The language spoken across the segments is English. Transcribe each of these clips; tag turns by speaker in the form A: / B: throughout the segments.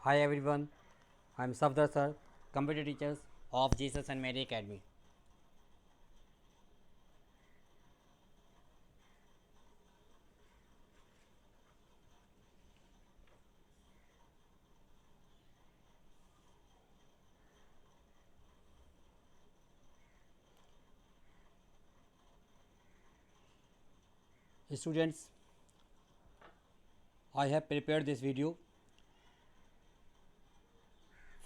A: Hi everyone, I am Safdar sir, computer teachers of Jesus and Mary Academy. Students, I have prepared this video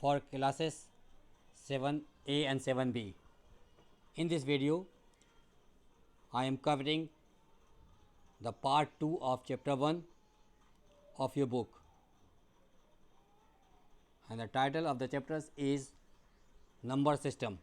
A: for classes 7A and 7B. In this video, I am covering the part 2 of chapter 1 of your book, and the title of the chapters is Number System.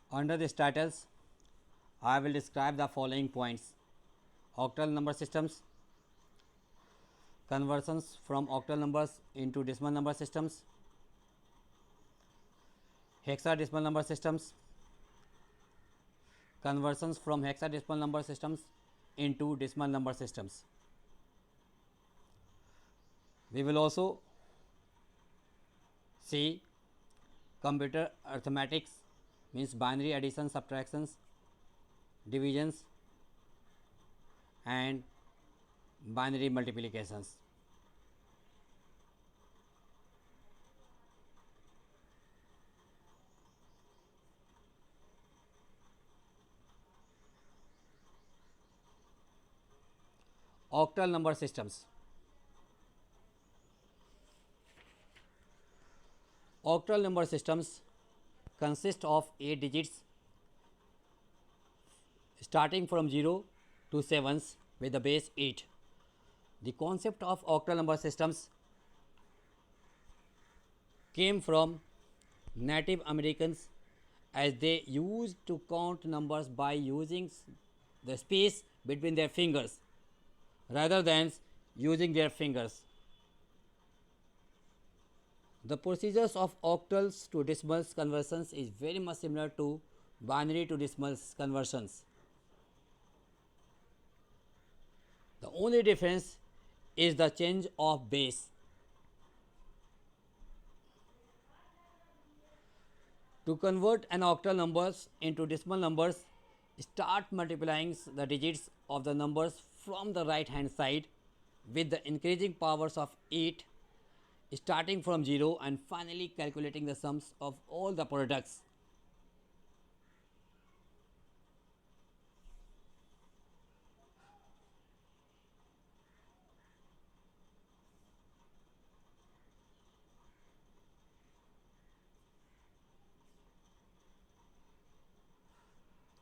A: Under these titles, I will describe the following points: octal number systems, conversions from octal numbers into decimal number systems, hexadecimal number systems, conversions from hexadecimal number systems into decimal number systems. We will also see computer arithmetics, means binary addition, subtractions, divisions and binary multiplications. Octal number systems. Octal number systems consist of 8 digits starting from 0 to 7s with the base 8. The concept of octal number systems came from Native Americans, as they used to count numbers by using the space between their fingers rather than using their fingers. The procedures of octals to decimals conversions is very much similar to binary to decimals conversions. The only difference is the change of base. To convert an octal numbers into decimal numbers, start multiplying the digits of the numbers from the right hand side with the increasing powers of 8, starting from 0 and finally calculating the sums of all the products.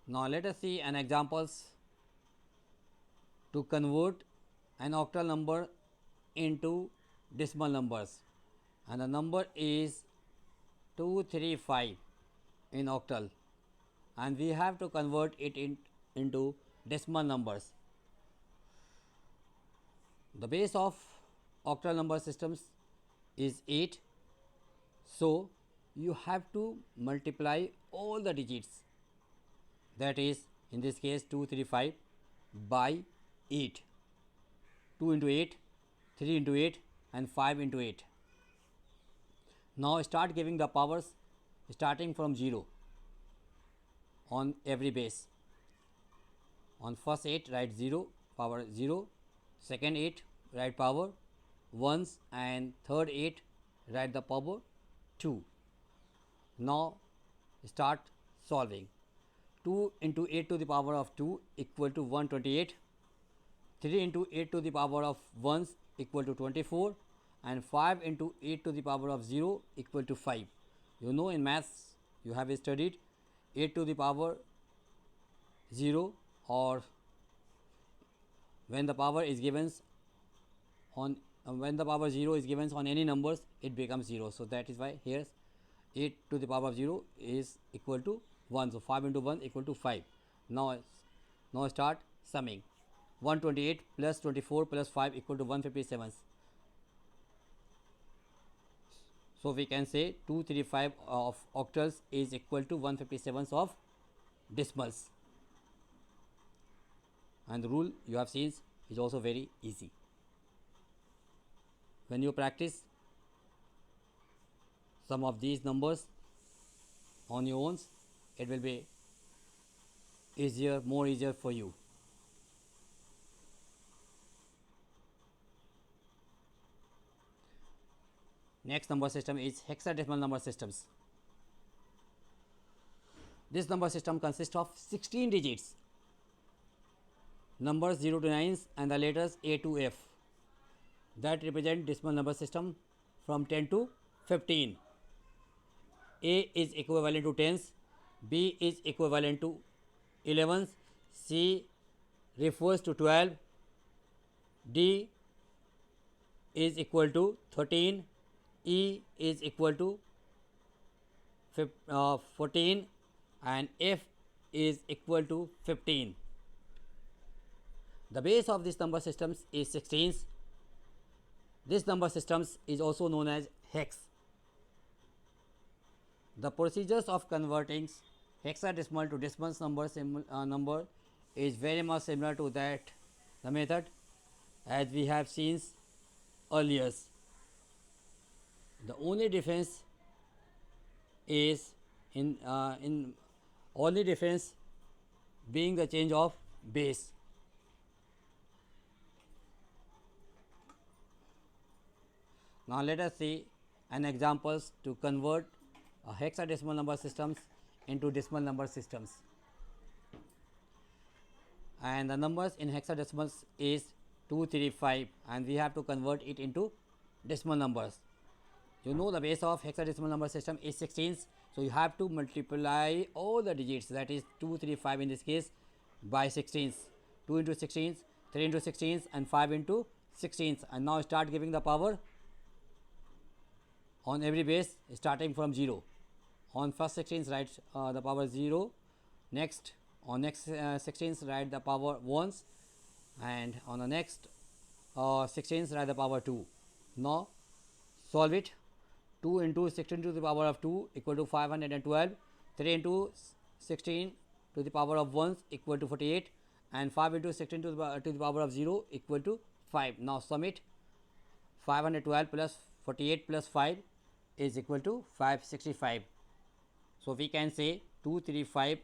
A: Now let us see an examples to convert an octal number into decimal numbers, and the number is 235 in octal, and we have to convert it into decimal numbers. The base of octal number systems is 8, so you have to multiply all the digits, that is in this case 235 by 8. 2 into 8, 3 into 8 and 5 into 8. Now start giving the powers starting from 0 on every base. On first 8 write 0 power 0, second 8 write power 1s, and third 8 write the power 2. Now start solving. 2 into 8 to the power of 2 equal to 128, 3 into 8 to the power of 1s equal to 24, and 5 into 8 to the power of 0 equal to 5. You know, in maths you have studied 8 to the power 0, or when the power is given on when the power 0 is given on any numbers, it becomes 0. So that is why here 8 to the power of 0 is equal to 1. So 5 into 1 equal to 5. Now start summing. 128 plus 24 plus 5 equal to 157. So we can say 235 of octals is equal to 157 of decimals, and the rule you have seen is also very easy. When you practice some of these numbers on your own, it will be easier, more easier for you. Next number system is hexadecimal number systems. This number system consists of 16 digits, numbers 0 to 9 and the letters A to F, that represent decimal number system from 10 to 15. A is equivalent to tens, B is equivalent to 11s, C refers to 12, D is equal to 13, E is equal to 14, and F is equal to 15. The base of this number systems is 16s. This number systems is also known as hex. The procedures of converting hexadecimal to decimal number is very much similar to that the method as we have seen earlier. The only difference is in only difference being the change of base. Now let us see an examples to convert hexadecimal number systems into decimal number systems. And the numbers in hexadecimals is 235, and we have to convert it into decimal numbers. You know the base of hexadecimal number system is 16s, so you have to multiply all the digits, that is 235 in this case, by 16s. 2 into 16s, 3 into 16s, and 5 into 16s, and now start giving the power on every base starting from 0. On first 16s write the power 0, next on next 16s write the power 1s, and on the next 16s write the power 2. Now solve it. 2 into 16 to the power of 2 equal to 512, 3 into 16 to the power of 1 equal to 48, and 5 into 16 to the power of 0 equal to 5. Now sum it. 512 plus 48 plus 5 is equal to 565. So we can say 235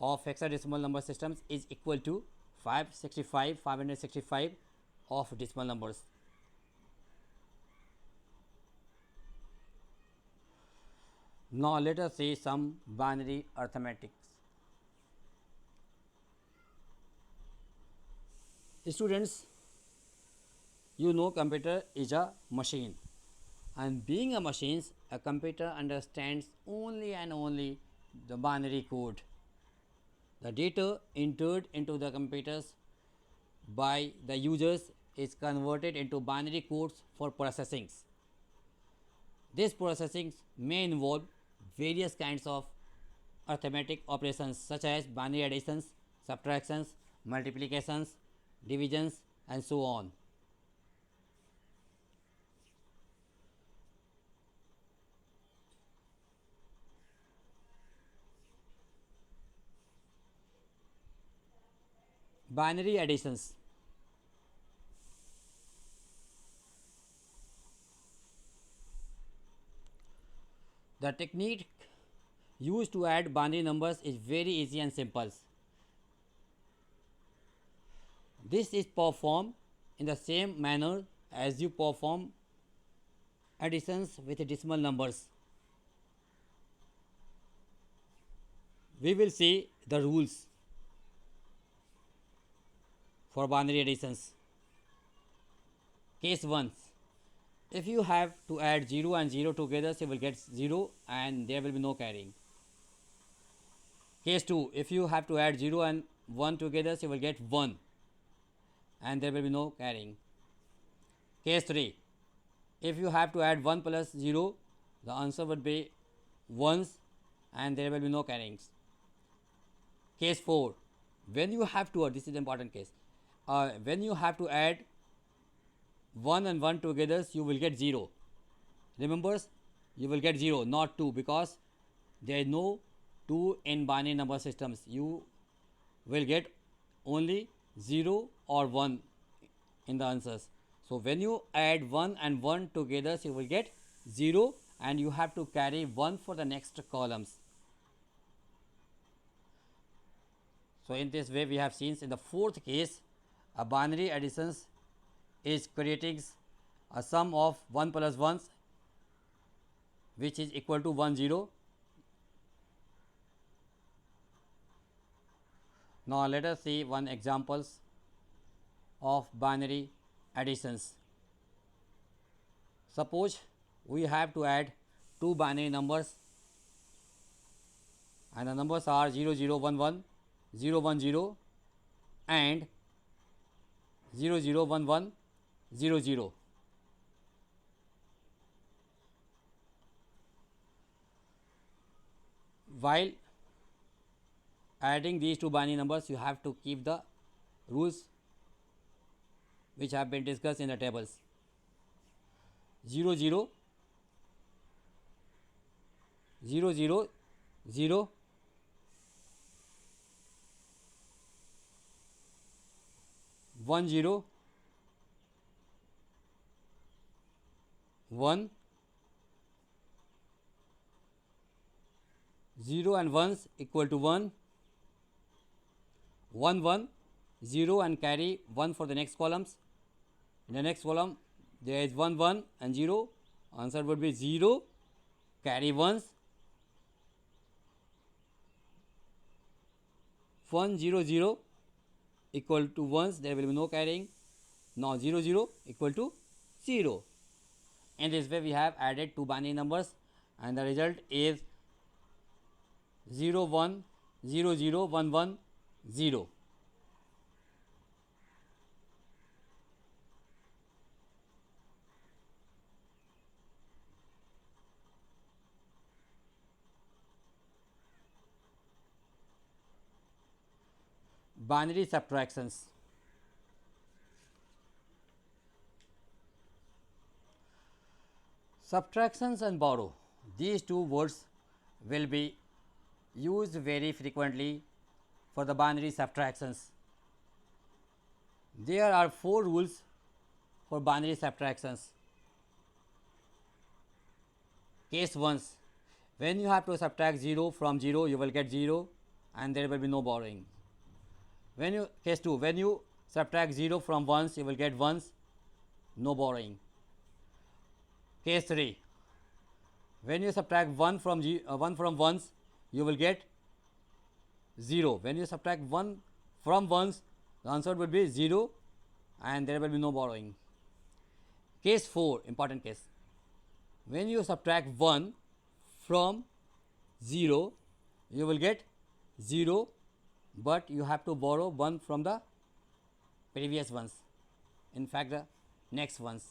A: of hexadecimal number systems is equal to 565 of decimal numbers. Now let us see some binary arithmetics. Students, you know computer is a machine, and being a machine, a computer understands only and only the binary code. The data entered into the computers by the users is converted into binary codes for processing. This processing may involve various kinds of arithmetic operations such as binary additions, subtractions, multiplications, divisions, and so on. Binary additions. The technique used to add binary numbers is very easy and simple. This is performed in the same manner as you perform additions with decimal numbers. We will see the rules for binary additions. Case 1. If you have to add 0 and 0 together, you will get 0 and there will be no carrying. Case 2. If you have to add 0 and 1 together, you will get 1 and there will be no carrying. Case 3. If you have to add 1 plus 0, the answer would be 1s and there will be no carryings. Case 4. When you have to, this is the important case, when you have to add 1 and 1 together, you will get 0. remember, you will get 0, not 2, because there is no 2 in binary number systems. You will get only 0 or 1 in the answers. So when you add 1 and 1 together, so you will get 0, and you have to carry 1 for the next columns. So in this way we have seen in the fourth case, a binary addition is creating a sum of 1 plus 1s, which is equal to 1 0. Now let us see one examples of binary additions. Suppose we have to add two binary numbers, and the numbers are 0 0 1 1, 0 1 0 and 0 0 1 1 0 0. While adding these two binary numbers, you have to keep the rules which have been discussed in the tables. 0 0 0 0 0 1 0 1, 0 and 1s equal to 1, 1 1, 0 and carry 1 for the next columns. In the next column there is 1 1 and 0, answer would be 0, carry 1s, 1 0 0 equal to 1s, there will be no carrying. Now 0 0 equal to 0. In this way we have added two binary numbers, and the result is 0 1 0 0 1 1 0. Binary subtractions. Subtractions and borrow, these two words will be used very frequently for the binary subtractions. There are 4 rules for binary subtractions. Case 1, when you have to subtract 0 from 0, you will get 0 and there will be no borrowing. When you case 2, when you subtract 0 from 1s, you will get 1s, no borrowing. Case 3, when you subtract 1 from 1s, you will get 0. When you subtract 1 from 1s, the answer will be 0 and there will be no borrowing. Case 4, important case, when you subtract 1 from 0, you will get 0, but you have to borrow 1 from the previous ones, in fact the next ones.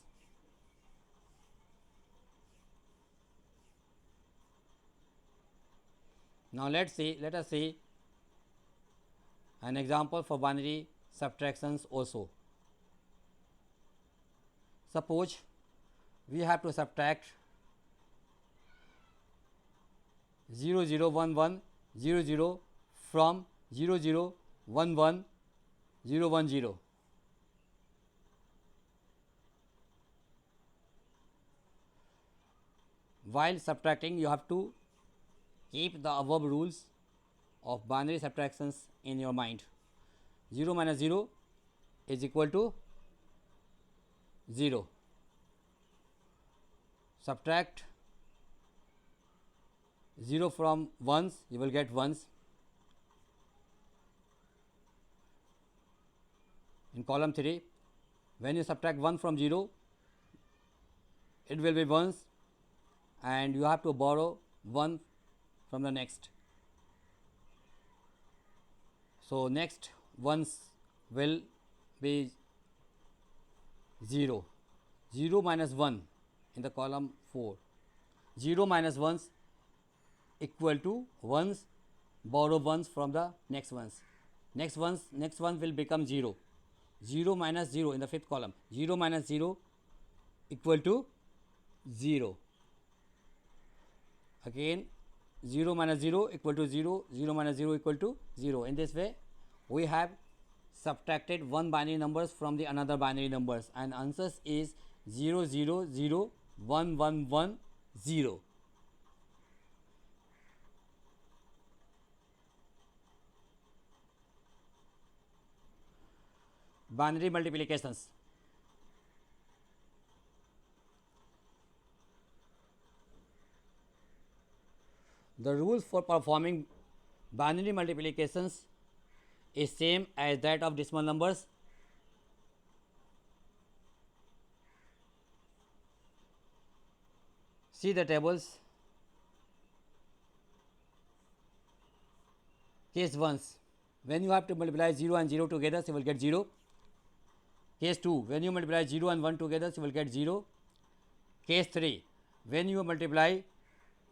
A: Now let us see an example for binary subtractions also. Suppose we have to subtract 0 0 1 1 0 0 from 0 0 1 1 0 1 0. While subtracting, you have to keep the above rules of binary subtractions in your mind. 0 minus 0 is equal to 0. Subtract 0 from 1s, you will get 1s. In column 3, when you subtract 1 from 0, it will be 1s and you have to borrow 1 from the next. So next ones will be 0, 0 minus 1 in the column 4, 0 minus 1s equal to 1s, borrow 1s from the next ones. Next one will become 0, 0 minus 0 in the fifth column, 0 minus 0 equal to 0. again 0 minus 0 equal to 0, 0 minus 0 equal to 0. In this way, we have subtracted one binary numbers from the another binary numbers, and answers is 0 0 0 1 1 1 0. Binary multiplications. The rules for performing binary multiplications is same as that of decimal numbers. See the tables. Case 1, when you have to multiply 0 and 0 together, you will get 0. Case 2, when you multiply 0 and 1 together, you will get 0. Case 3, when you multiply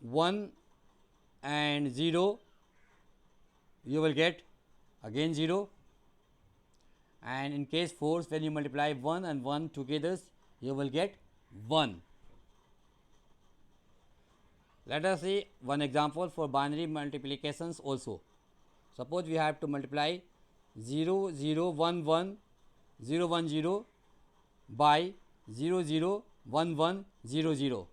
A: 1 and 0, you will get again 0. And in case 4, when you multiply 1 and 1 together, you will get 1. Let us see one example for binary multiplications also. Suppose we have to multiply 0 0 1 1 0 1 0 by 0 0 1 1 0 0.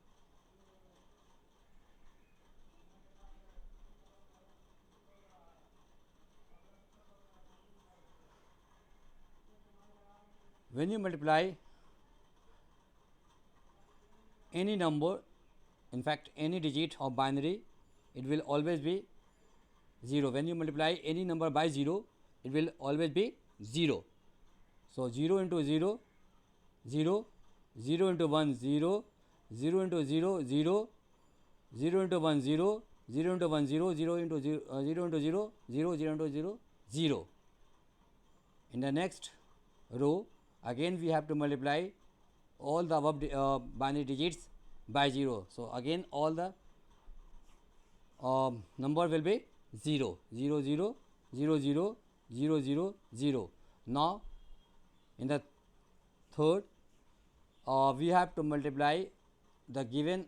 A: When you multiply any number, in fact any digit of binary, it will always be 0. When you multiply any number by 0, it will always be 0. So, 0 into 0, 0, 0 into 1, 0, 0 into 0, 0, 0 into 1, 0, 0 into 1, 0, 0 into 0, 0 into 0, 0, 0 into 0, 0. In the next row, again we have to multiply all the above binary digits by 0. So, again all the number will be 0, 0, 0, 0, 0, 0, 0, 0. Now, in the third, we have to multiply the given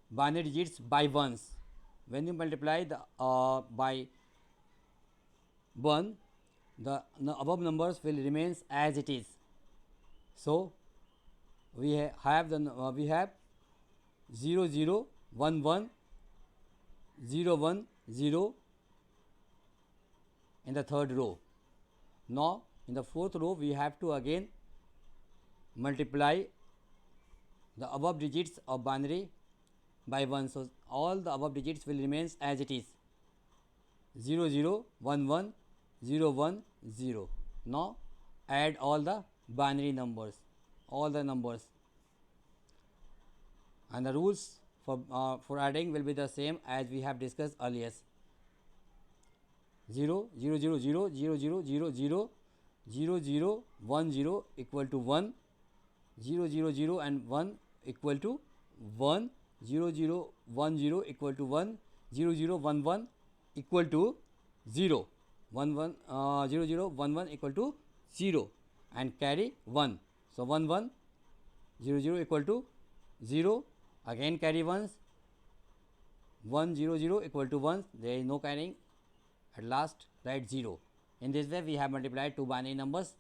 A: binary digits by ones. When you multiply the by 1, the above numbers will remains as it is. So, we have 0 0 1 1 0 1 0 in the third row. Now, in the fourth row, we have to again multiply the above digits of binary by 1. So, all the above digits will remains as it is 0 0 1 1 0 1 0. Now, add all the binary numbers, all the numbers, and the rules for adding will be the same as we have discussed earlier. 0 0 0 0 0 0 0 0 0 0 1 0 equal to 1, 0 0 0 and 1 equal to 1, 0 0 1 0 equal to 1, 0 0 1 1 equal to 0, 1 1 0 0 1 1 equal to 0, and carry 1. So, 1 1 0 0 equal to 0, again carry 1s, 1 0 0 equal to 1, there is no carrying, at last write 0. In this way, we have multiplied two binary numbers,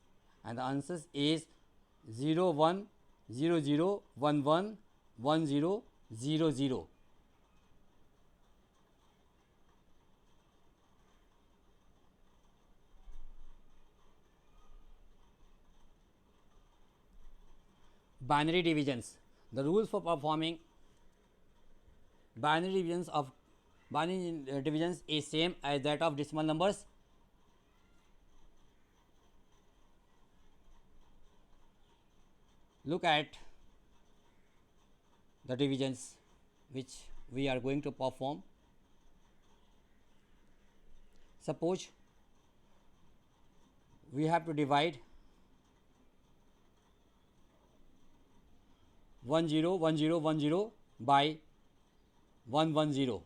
A: and the answer is 0 1 0 0 1 1 1 0 0 0. Binary divisions. The rules for performing binary divisions is same as that of decimal numbers. Look at the divisions which we are going to perform. Suppose we have to divide 1 0 1 0 1 0 by 1 1 0.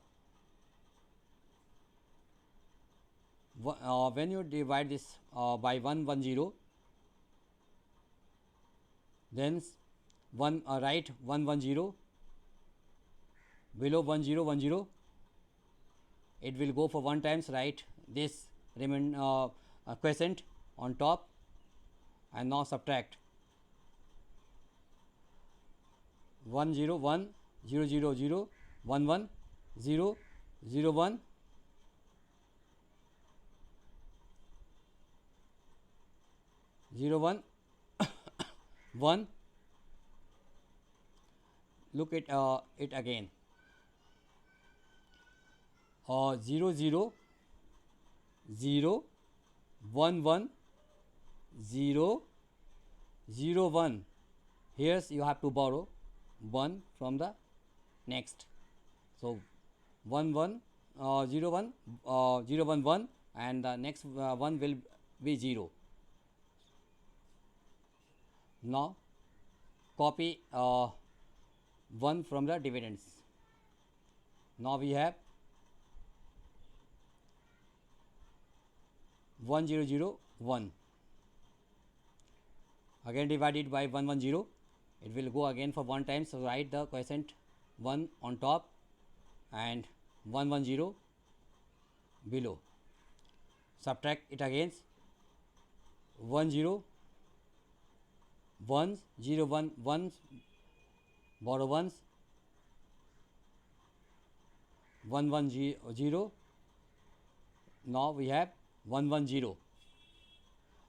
A: When you divide this by 1 1 0, then write 1 1 0 below 1010, it will go for 1 times, write this remain quotient on top, and now subtract 1 0 1 0 0 0 1 1 0 0 1 0 1 1. Look at it again. 0 0 0 1 1 0 0 1. Here you have to borrow 1 from the next. So 1 1 0 1 0 1 1, and the next 1 will be 0. Now copy 1 from the dividends. Now we have 1 0 0 1. Again divided by 1 1 0. It will go again for 1 time. So write the quotient 1 on top and 1 1 0 below. Subtract it again. 1 0 1 0 1 1, borrow ones, 1 1 0. Now we have 1 1 0.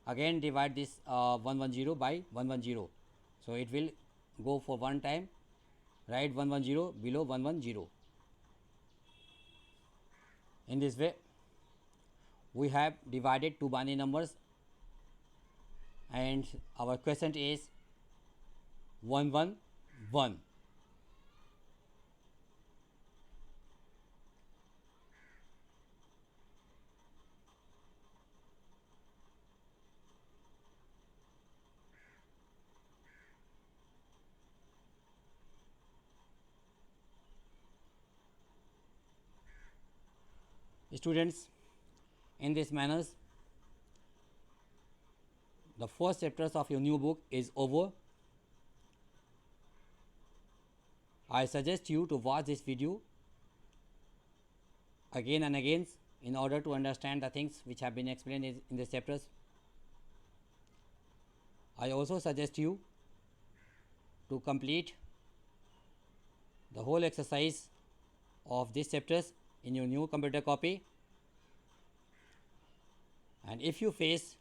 A: Again divide this 1 1 0 by 1 1 0. So it will go for 1 time. Write 1 1 0 below 1 1 0. In this way, we have divided two binary numbers, and our quotient is 1 1 1. Students, in this manner, the first chapters of your new book is over. I suggest you to watch this video again and again in order to understand the things which have been explained in these chapters. I also suggest you to complete the whole exercise of these chapters in your new computer copy, and if you face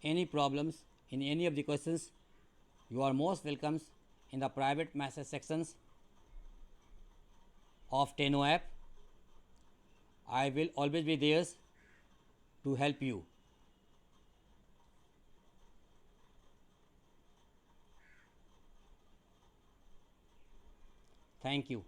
A: any problems in any of the questions, you are most welcome in the private message sections of Tenno app. I will always be there to help you. Thank you.